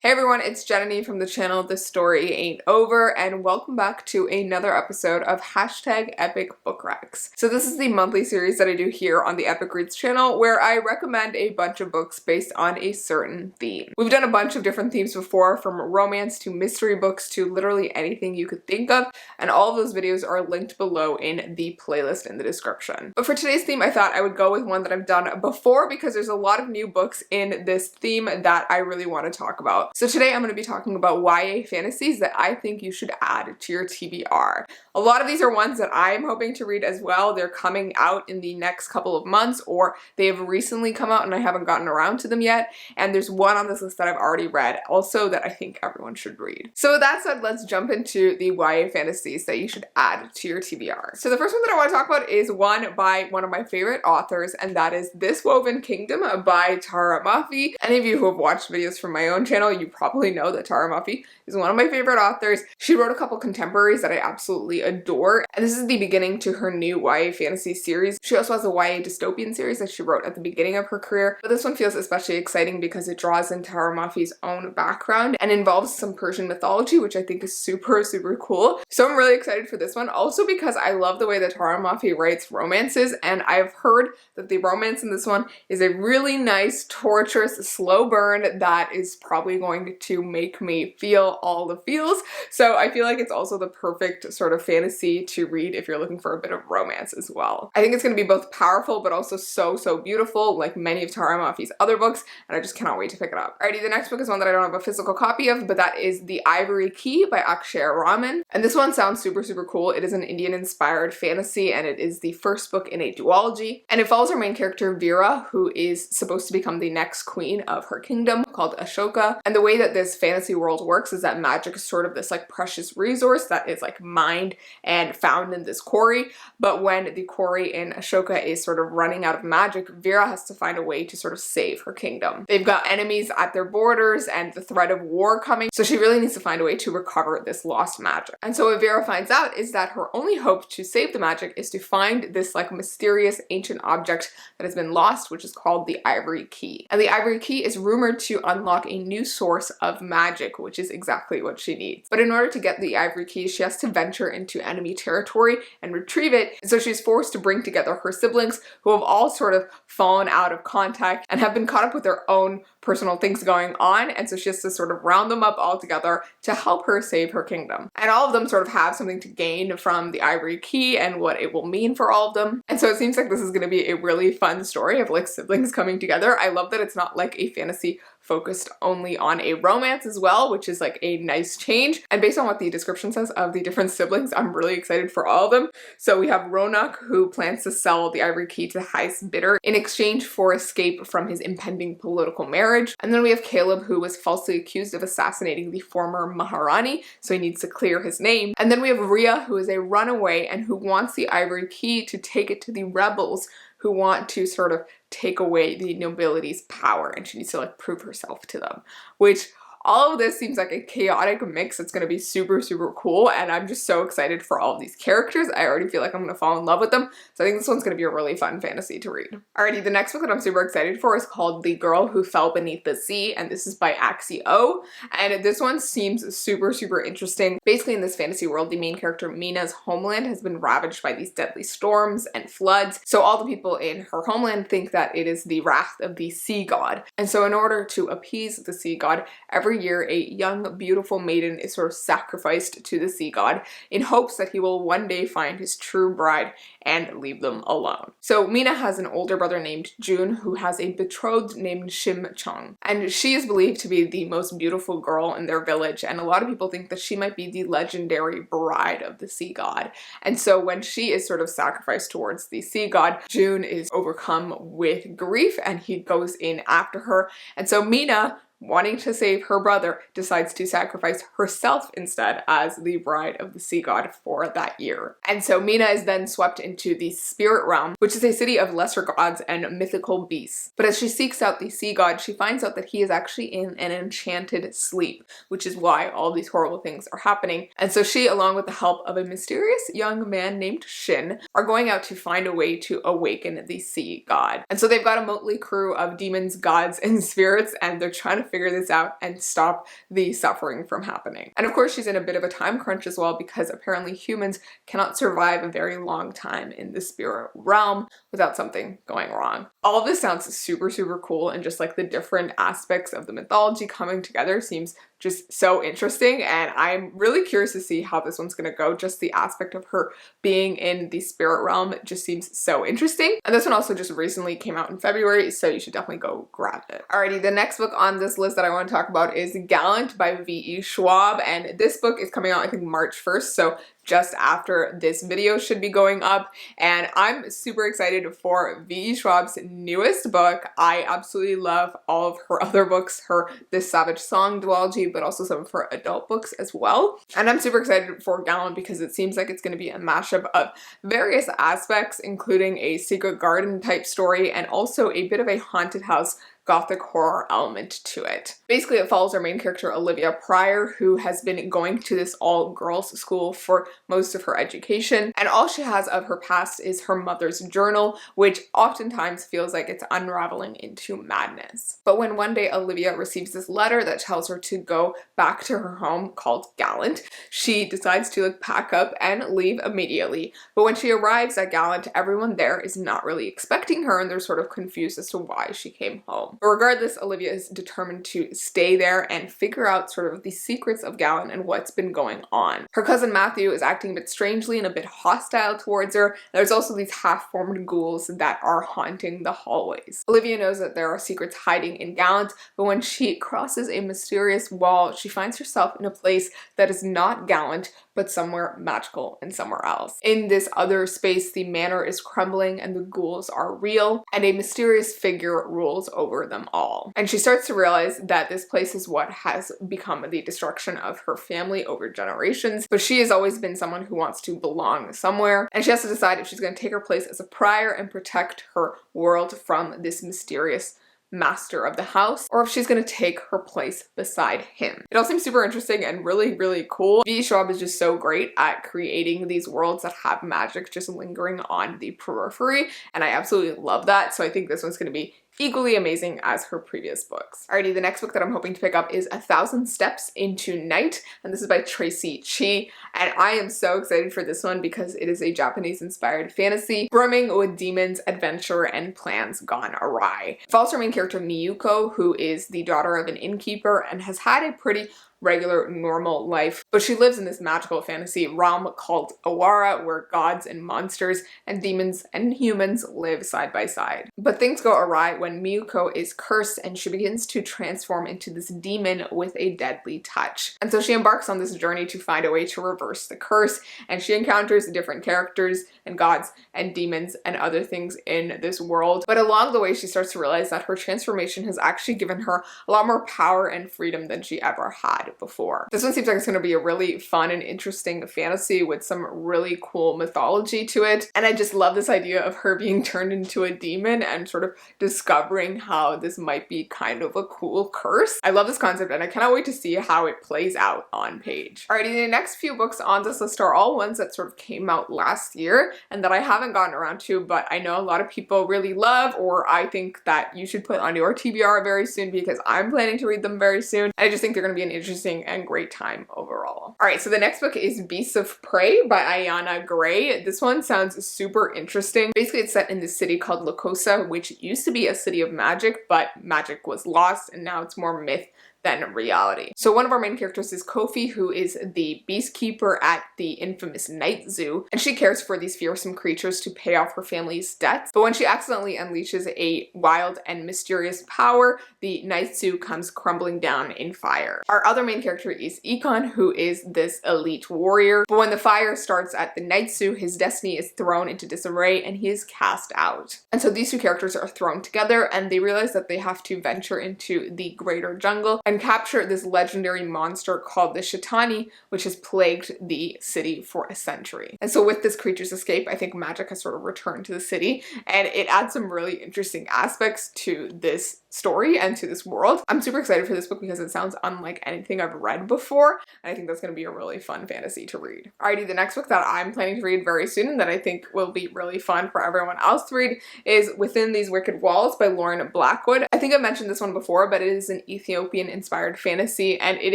Hey everyone, it's Jananie from the channel This Story Ain't Over, and welcome back to another episode of #EpicBookRecs. So this is the monthly series that I do here on the Epic Reads channel, where I recommend a bunch of books based on a certain theme. We've done a bunch of different themes before, from romance to mystery books to literally anything you could think of, and all of those videos are linked below in the playlist in the description. But for today's theme, I thought I would go with one that I've done before because there's a lot of new books in this theme that I really want to talk about. So today I'm going to be talking about YA fantasies that I think you should add to your TBR. A lot of these are ones that I am hoping to read as well. They're coming out in the next couple of months, or they have recently come out and I haven't gotten around to them yet. And there's one on this list that I've already read also that I think everyone should read. So with that said, let's jump into the YA fantasies that you should add to your TBR. So the first one that I want to talk about is one by one of my favorite authors, and that is This Woven Kingdom by Tara Muffy. Any of you who have watched videos from my own channel, you probably know that Tara Muffy is one of my favorite authors. She wrote a couple contemporaries that I absolutely adore, and this is the beginning to her new YA fantasy series. She also has a YA dystopian series that she wrote at the beginning of her career, but this one feels especially exciting because it draws in Tara Muffy's own background and involves some Persian mythology, which I think is super cool. So I'm really excited for this one, also because I love the way that Tara Muffy writes romances, and I've heard that the romance in this one is a really nice, torturous, slow burn that is probably going to make me feel all the feels. So I feel like it's also the perfect sort of fantasy to read if you're looking for a bit of romance as well. I think it's going to be both powerful but also so beautiful, like many of Tara Muffy's other books, and I just cannot wait to pick it up. Alrighty, the next book is one that I don't have a physical copy of, but that is The Ivory Key by Akshay Raman. And this one sounds super cool. It is an Indian-inspired fantasy, and it is the first book in a duology. And it follows our main character, Veera, who is supposed to become the next queen of her kingdom, called Ashoka. And the way that this fantasy world works is that magic is sort of this like precious resource that is like mined and found in this quarry. But when the quarry in Ashoka is sort of running out of magic, Veera has to find a way to sort of save her kingdom. They've got enemies at their borders and the threat of war coming, so she really needs to find a way to recover this lost magic. And so what Veera finds out is that her only hope to save the magic is to find this like mysterious ancient object that has been lost, which is called the Ivory Key. And the Ivory Key is rumored to unlock a new source of magic, which is exactly what she needs. But in order to get the Ivory Key, she has to venture into enemy territory and retrieve it. And so she's forced to bring together her siblings, who have all sort of fallen out of contact and have been caught up with their own personal things going on. And so she has to sort of round them up all together to help her save her kingdom. And all of them sort of have something to gain from the Ivory Key and what it will mean for all of them. And so it seems like this is going to be a really fun story of like siblings coming together. I love that it's not like a fantasy focused only on a romance as well, which is like a nice change. And based on what the description says of the different siblings, I'm really excited for all of them. So we have Ronak, who plans to sell the Ivory Key to the highest bidder in exchange for escape from his impending political marriage. And then we have Caleb, who was falsely accused of assassinating the former Maharani, so he needs to clear his name. And then we have Rhea, who is a runaway and who wants the Ivory Key to take it to the rebels who want to sort of take away the nobility's power, and she needs to like prove herself to them, which all of this seems like a chaotic mix. It's going to be super cool, and I'm just so excited for all of these characters. I already feel like I'm going to fall in love with them, so I think this one's going to be a really fun fantasy to read. Alrighty, the next book that I'm super excited for is called The Girl Who Fell Beneath the Sea, and this is by Axie O, and this one seems super interesting. Basically, in this fantasy world, the main character Mina's homeland has been ravaged by these deadly storms and floods, so all the people in her homeland think that it is the wrath of the sea god. And so in order to appease the sea god, every year a young beautiful maiden is sort of sacrificed to the sea god in hopes that he will one day find his true bride and leave them alone. So Mina has an older brother named June who has a betrothed named Shim Chung, and she is believed to be the most beautiful girl in their village, and a lot of people think that she might be the legendary bride of the sea god. And so when she is sort of sacrificed towards the sea god, June is overcome with grief and he goes in after her. And so Mina, wanting to save her brother, decides to sacrifice herself instead as the bride of the sea god for that year. And so Mina is then swept into the spirit realm, which is a city of lesser gods and mythical beasts. But as she seeks out the sea god, she finds out that he is actually in an enchanted sleep, which is why all these horrible things are happening. And so she, along with the help of a mysterious young man named Shin, are going out to find a way to awaken the sea god. And so they've got a motley crew of demons, gods, and spirits, and they're trying to figure this out and stop the suffering from happening. And of course, she's in a bit of a time crunch as well, because apparently humans cannot survive a very long time in the spirit realm without something going wrong. All of this sounds super, super cool, and just like the different aspects of the mythology coming together seems just so interesting, and I'm really curious to see how this one's gonna go. Just the aspect of her being in the spirit realm just seems so interesting. And this one also just recently came out in February, so you should definitely go grab it. Alrighty, the next book on this list that I want to talk about is Gallant by V.E. Schwab, and this book is coming out I think March 1st, so just after this video should be going up, and I'm super excited for V.E. Schwab's newest book. I absolutely love all of her other books, her This Savage Song duology, but also some of her adult books as well. And I'm super excited for Gallant because it seems like it's going to be a mashup of various aspects, including a secret garden type story and also a bit of a haunted house gothic horror element to it. Basically, it follows our main character Olivia Pryor, who has been going to this all-girls school for most of her education, and all she has of her past is her mother's journal, which oftentimes feels like it's unraveling into madness. But when one day Olivia receives this letter that tells her to go back to her home called Gallant, she decides to pack up and leave immediately. But when she arrives at Gallant, everyone there is not really expecting her, and they're sort of confused as to why she came home. But regardless, Olivia is determined to stay there and figure out sort of the secrets of Gallant and what's been going on. Her cousin Matthew is acting a bit strangely and a bit hostile towards her. There's also these half-formed ghouls that are haunting the hallways. Olivia knows that there are secrets hiding in Gallant, but when she crosses a mysterious wall, she finds herself in a place that is not Gallant, but somewhere magical and somewhere else. In this other space, the manor is crumbling and the ghouls are real, and a mysterious figure rules over them all. And she starts to realize that this place is what has become the destruction of her family over generations, but she has always been someone who wants to belong somewhere, and she has to decide if she's going to take her place as a prior and protect her world from this mysterious master of the house, or if she's going to take her place beside him. It all seems super interesting and really, really cool. V. Schwab is just so great at creating these worlds that have magic just lingering on the periphery, and I absolutely love that, so I think this one's going to be equally amazing as her previous books. Alrighty, the next book that I'm hoping to pick up is 1,000 Steps into Night, and this is by Tracy Chi, and I am so excited for this one because it is a Japanese-inspired fantasy brimming with demons, adventure, and plans gone awry. It follows our main character Miyuko, who is the daughter of an innkeeper and has had a pretty regular, normal life, but she lives in this magical fantasy realm called Awara, where gods and monsters and demons and humans live side by side. But things go awry when Miyuko is cursed and she begins to transform into this demon with a deadly touch. And so she embarks on this journey to find a way to reverse the curse, and she encounters different characters and gods and demons and other things in this world. But along the way, she starts to realize that her transformation has actually given her a lot more power and freedom than she ever had before. This one seems like it's going to be a really fun and interesting fantasy with some really cool mythology to it, and I just love this idea of her being turned into a demon and sort of discovering how this might be kind of a cool curse. I love this concept and I cannot wait to see how it plays out on page. Alrighty, the next few books on this list are all ones that sort of came out last year and that I haven't gotten around to, but I know a lot of people really love, or I think that you should put on your TBR very soon because I'm planning to read them very soon. I just think they're going to be an interesting and great time overall. Alright, so the next book is Beasts of Prey by Ayana Gray. This one sounds super interesting. Basically, it's set in this city called Lucosa, which used to be a city of magic, but magic was lost and now it's more myth than reality. So one of our main characters is Kofi, who is the beastkeeper at the infamous Night Zoo, and she cares for these fearsome creatures to pay off her family's debts. But when she accidentally unleashes a wild and mysterious power, the Night Zoo comes crumbling down in fire. Our other main character is Econ, who is this elite warrior, but when the fire starts at the Night Zoo, his destiny is thrown into disarray and he is cast out. And so these two characters are thrown together and they realize that they have to venture into the greater jungle and capture this legendary monster called the Shatani, which has plagued the city for a century. And so with this creature's escape, I think magic has sort of returned to the city, and it adds some really interesting aspects to this story and to this world. I'm super excited for this book because it sounds unlike anything I've read before, and I think that's going to be a really fun fantasy to read. Alrighty, the next book that I'm planning to read very soon and that I think will be really fun for everyone else to read is Within These Wicked Walls by Lauren Blackwood. I think I've mentioned this one before, but it is an Ethiopian-inspired fantasy, and it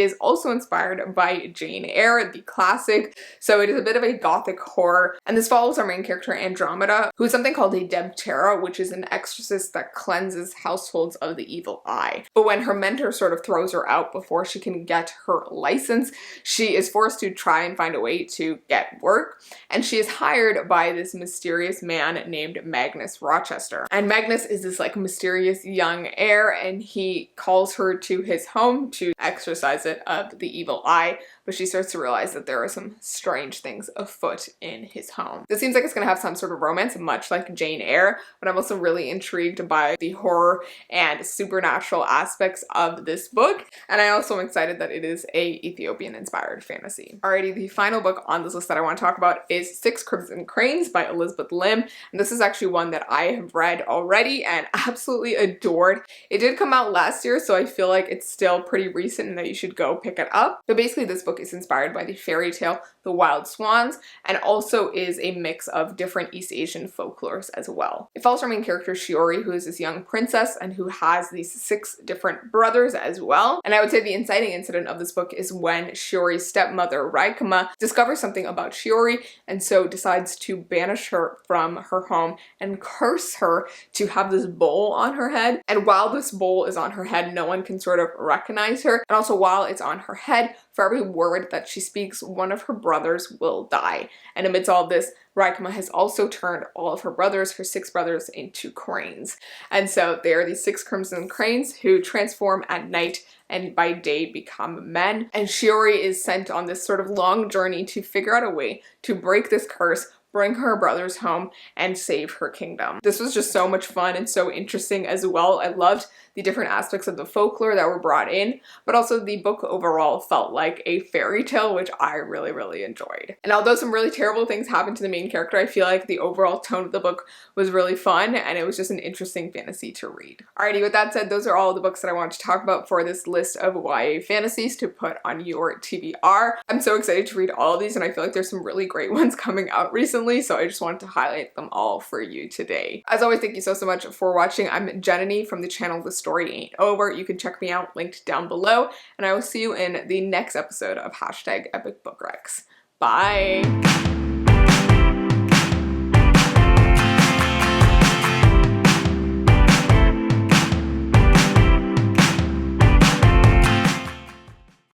is also inspired by Jane Eyre, the classic, so it is a bit of a gothic horror, and this follows our main character Andromeda, who is something called a Debtera, which is an exorcist that cleanses households of the evil eye. But when her mentor sort of throws her out before she can get her license, she is forced to try and find a way to get work, and she is hired by this mysterious man named Magnus Rochester. And Magnus is this like mysterious young heir, and he calls her to his home to exorcise it of the evil eye, but she starts to realize that there are some strange things afoot in his home. This seems like it's going to have some sort of romance, much like Jane Eyre, but I'm also really intrigued by the horror and supernatural aspects of this book, and I also am excited that it is a Ethiopian-inspired fantasy. Alrighty, the final book on this list that I want to talk about is Six Crimson Cranes by Elizabeth Lim, and this is actually one that I have read already and absolutely adored. It did come out last year, so I feel like it's still pretty recent and that you should go pick it up. But basically this book is inspired by the fairy tale The Wild Swans, and also is a mix of different East Asian folklores as well. It follows our main character Shiori, who is this young princess and who has these 6 different brothers as well. And I would say the inciting incident of this book is when Shiori's stepmother Raikama discovers something about Shiori, and so decides to banish her from her home and curse her to have this bowl on her head. And while this bowl is on her head, no one can sort of recognize her. And also while it's on her head, for every word that she speaks, one of her brothers will die. And amidst all this, Raikama has also turned all of her brothers, her 6 brothers, into cranes. And so they are these 6 crimson cranes who transform at night and by day become men. And Shiori is sent on this sort of long journey to figure out a way to break this curse, bring her brothers home, and save her kingdom. This was just so much fun and so interesting as well. I loved the different aspects of the folklore that were brought in, but also the book overall felt like a fairy tale, which I really, really enjoyed. And although some really terrible things happened to the main character, I feel like the overall tone of the book was really fun, and it was just an interesting fantasy to read. Alrighty, with that said, those are all the books that I wanted to talk about for this list of YA fantasies to put on your TBR. I'm so excited to read all of these, and I feel like there's some really great ones coming out recently, so I just wanted to highlight them all for you today. As always, thank you so much for watching. I'm Jananie from the channel The Story Ain't Over. You can check me out linked down below, and I will see you in the next episode of #EpicBookRecs. Bye!